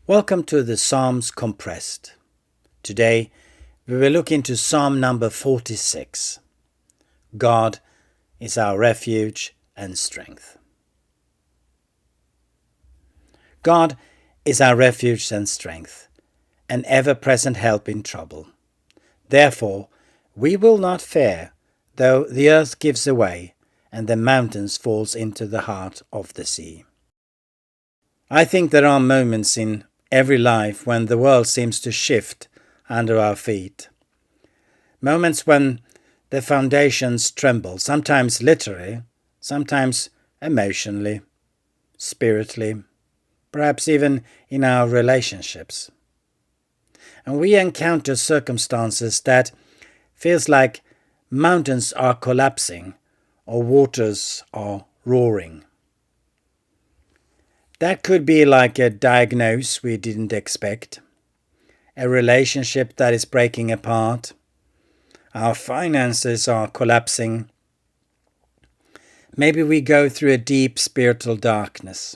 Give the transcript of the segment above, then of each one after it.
Welcome to the Psalms Compressed. Today we will look into Psalm number 46. God is our refuge and strength. God is our refuge and strength, an ever-present help in trouble. Therefore we will not fear, though the earth gives away and the mountains falls into the heart of the sea. I think there are moments in every life when the world seems to shift under our feet. Moments when the foundations tremble, sometimes literally, sometimes emotionally, spiritually, perhaps even in our relationships. And we encounter circumstances that feels like mountains are collapsing or waters are roaring. That could be like a diagnosis we didn't expect, a relationship that is breaking apart, our finances are collapsing. Maybe we go through a deep spiritual darkness.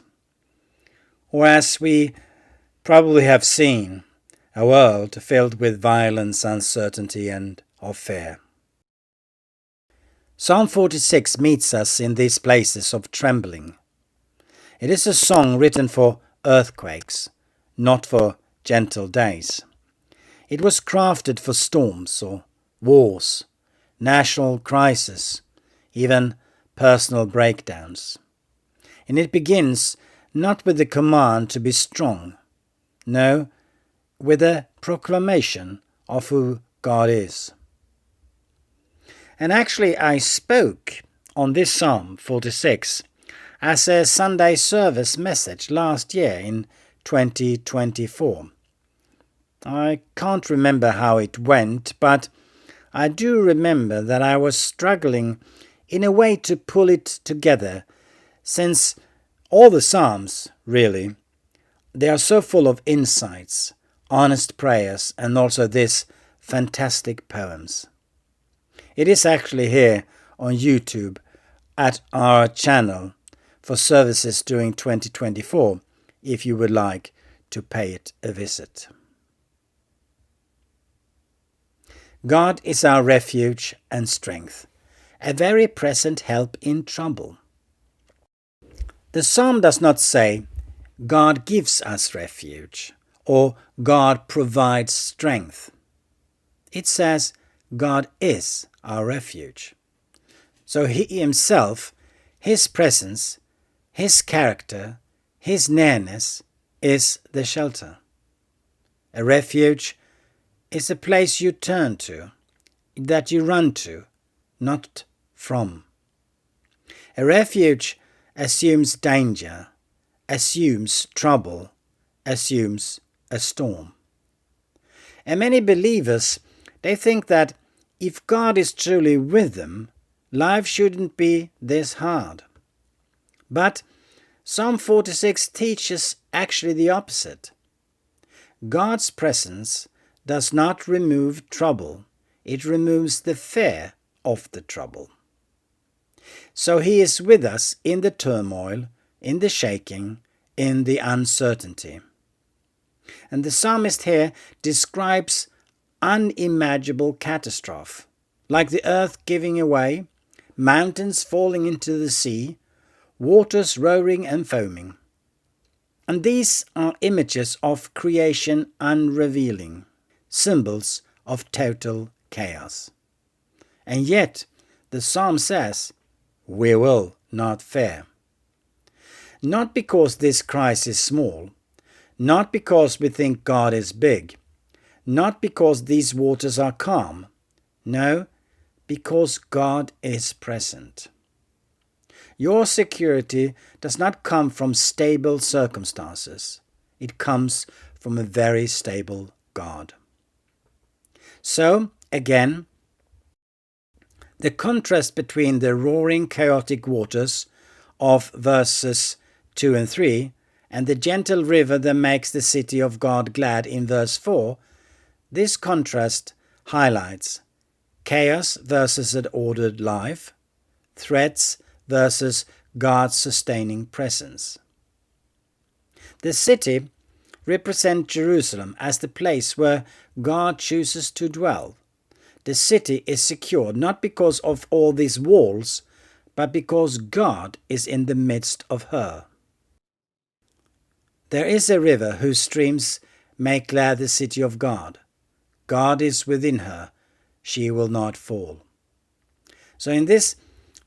Or as we probably have seen, a world filled with violence, uncertainty and of fear. Psalm 46 meets us in these places of trembling. It is a song written for earthquakes, not for gentle days. It was crafted for storms or wars, national crises, even personal breakdowns. And it begins not with the command to be strong, no, with a proclamation of who God is. And actually I spoke on this Psalm 46 as a Sunday service message last year in 2024. I can't remember how it went, but I do remember that I was struggling in a way to pull it together, since all the Psalms, really, they are so full of insights, honest prayers, and also these fantastic poems. It is actually here on YouTube at our channel for services during 2024, if you would like to pay it a visit. God is our refuge and strength, a very present help in trouble. The psalm does not say, God gives us refuge, or God provides strength. It says, God is our refuge. So He Himself, His presence, His character, His nearness is the shelter. A refuge is a place you turn to, that you run to, not from. A refuge assumes danger, assumes trouble, assumes a storm. And many believers, they think that if God is truly with them, life shouldn't be this hard. But Psalm 46 teaches actually the opposite. God's presence does not remove trouble, it removes the fear of the trouble. So He is with us in the turmoil, in the shaking, in the uncertainty. And the psalmist here describes unimaginable catastrophe, like the earth giving away, mountains falling into the sea, waters roaring and foaming. And these are images of creation unrevealing, symbols of total chaos. And yet, the psalm says, we will not fear. Not because this crisis is small, not because we think God is big, not because these waters are calm, no, because God is present. Your security does not come from stable circumstances. It comes from a very stable God. So, again, the contrast between the roaring, chaotic waters of verses 2 and 3 and the gentle river that makes the city of God glad in verse 4, this contrast highlights chaos versus an ordered life, threats versus God's sustaining presence. The city represent Jerusalem as the place where God chooses to dwell. The city is secure not because of all these walls, but because God is in the midst of her. There is a river whose streams make glad the city of God. God is within her, she will not fall. So in this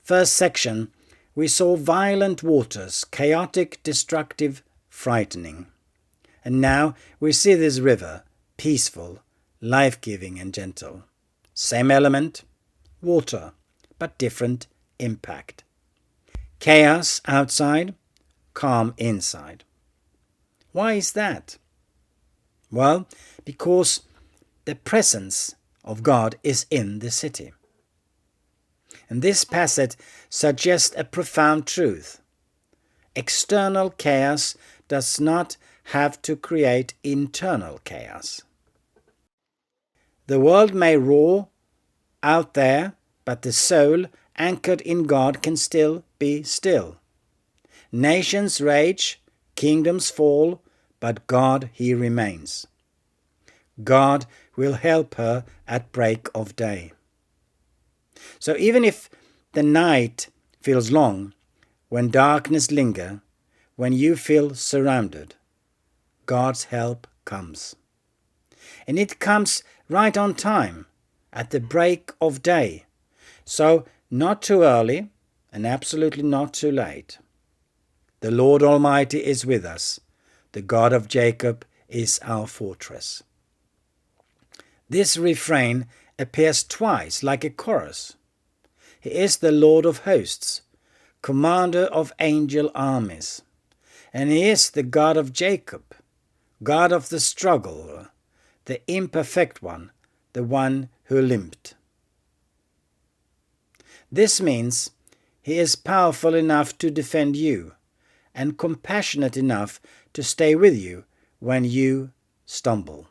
first section, we saw violent waters, chaotic, destructive, frightening. And now we see this river, peaceful, life-giving and gentle. Same element, water, but different impact. Chaos outside, calm inside. Why is that? Well, because the presence of God is in the city. And this passage suggests a profound truth. External chaos does not have to create internal chaos. The world may roar out there, but the soul anchored in God can still be still. Nations rage, kingdoms fall, but God, He remains. God will help her at break of day. So even if the night feels long, when darkness lingers, when you feel surrounded, God's help comes. And it comes right on time, at the break of day. So not too early and absolutely not too late. The Lord Almighty is with us. The God of Jacob is our fortress. This refrain appears twice like a chorus. He is the Lord of hosts, commander of angel armies. And He is the God of Jacob, God of the struggle, the imperfect one, the one who limped. This means He is powerful enough to defend you and compassionate enough to stay with you when you stumble.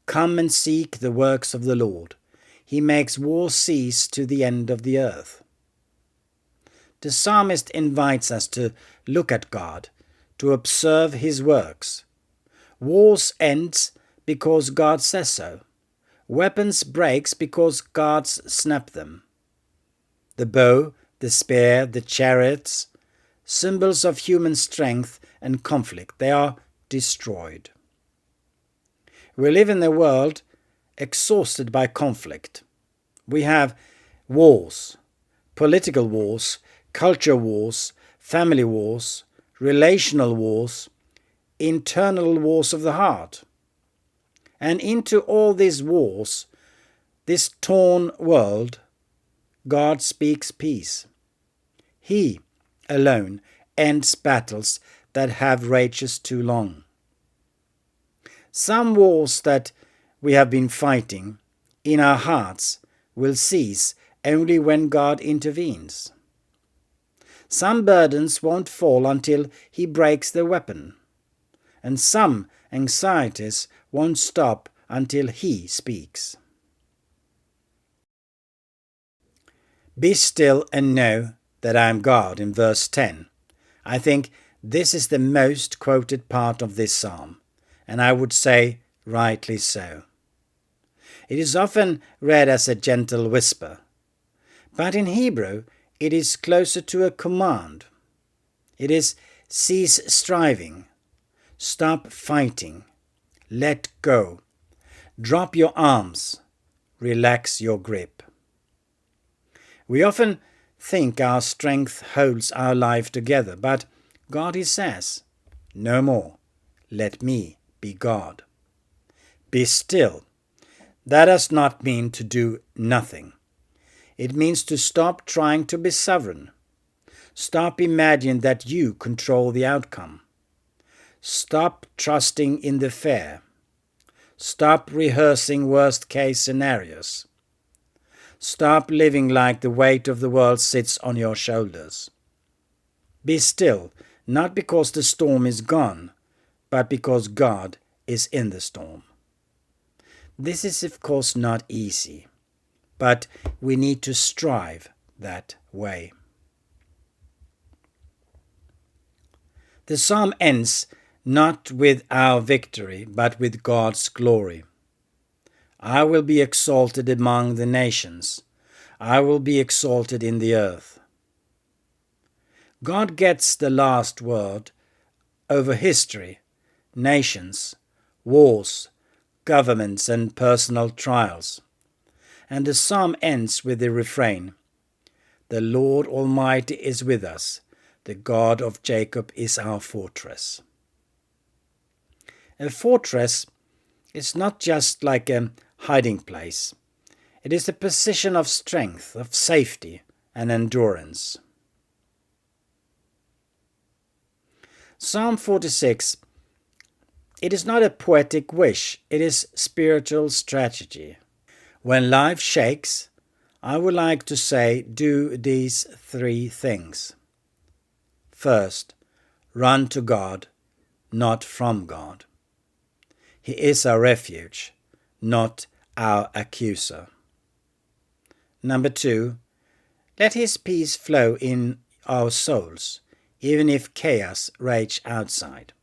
Come and seek the works of the Lord. He makes war cease to the end of the earth. The psalmist invites us to look at God, to observe His works. Wars ends because God says so. Weapons breaks because God snapped them. The bow, the spear, the chariots, symbols of human strength and conflict, they are destroyed. We live in a world exhausted by conflict. We have wars, political wars, culture wars, family wars, relational wars, internal wars of the heart. And into all these wars, this torn world, God speaks peace. He alone ends battles that have raged too long. Some wars that we have been fighting in our hearts will cease only when God intervenes. Some burdens won't fall until He breaks the weapon, and some anxieties won't stop until He speaks. Be still and know that I am God, in verse 10. I think this is the most quoted part of this psalm, and I would say rightly so. It is often read as a gentle whisper, but in Hebrew it is closer to a command. It is cease striving, stop fighting, let go, drop your arms, relax your grip. We often think our strength holds our life together, but God, He says, no more, let me be God. Be still. That does not mean to do nothing. It means to stop trying to be sovereign. Stop imagining that you control the outcome. Stop trusting in the fair. Stop rehearsing worst-case scenarios. Stop living like the weight of the world sits on your shoulders. Be still, not because the storm is gone, but because God is in the storm. This is, of course, not easy, but we need to strive that way. The psalm ends not with our victory, but with God's glory. I will be exalted among the nations. I will be exalted in the earth. God gets the last word over history, nations, wars, governments, and personal trials. And the psalm ends with the refrain, "The Lord Almighty is with us. The God of Jacob is our fortress." A fortress is not just like a hiding place. It is a position of strength, of safety, and endurance. Psalm 46, it is not a poetic wish, it is spiritual strategy. When life shakes, I would like to say, do these three things. First, run to God, not from God. He is our refuge, not our accuser. Number 2, let His peace flow in our souls, even if chaos rage outside,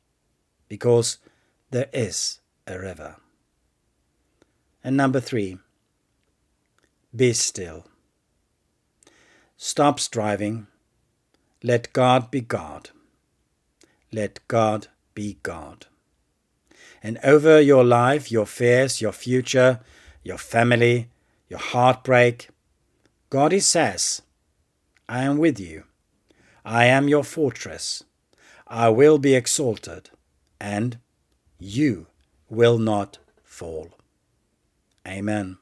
because there is a river. And number 3, be still. Stop striving. Let God be God. Let God be God. And over your life, your fears, your future, your family, your heartbreak, God says, I am with you. I am your fortress. I will be exalted, and you will not fall. Amen.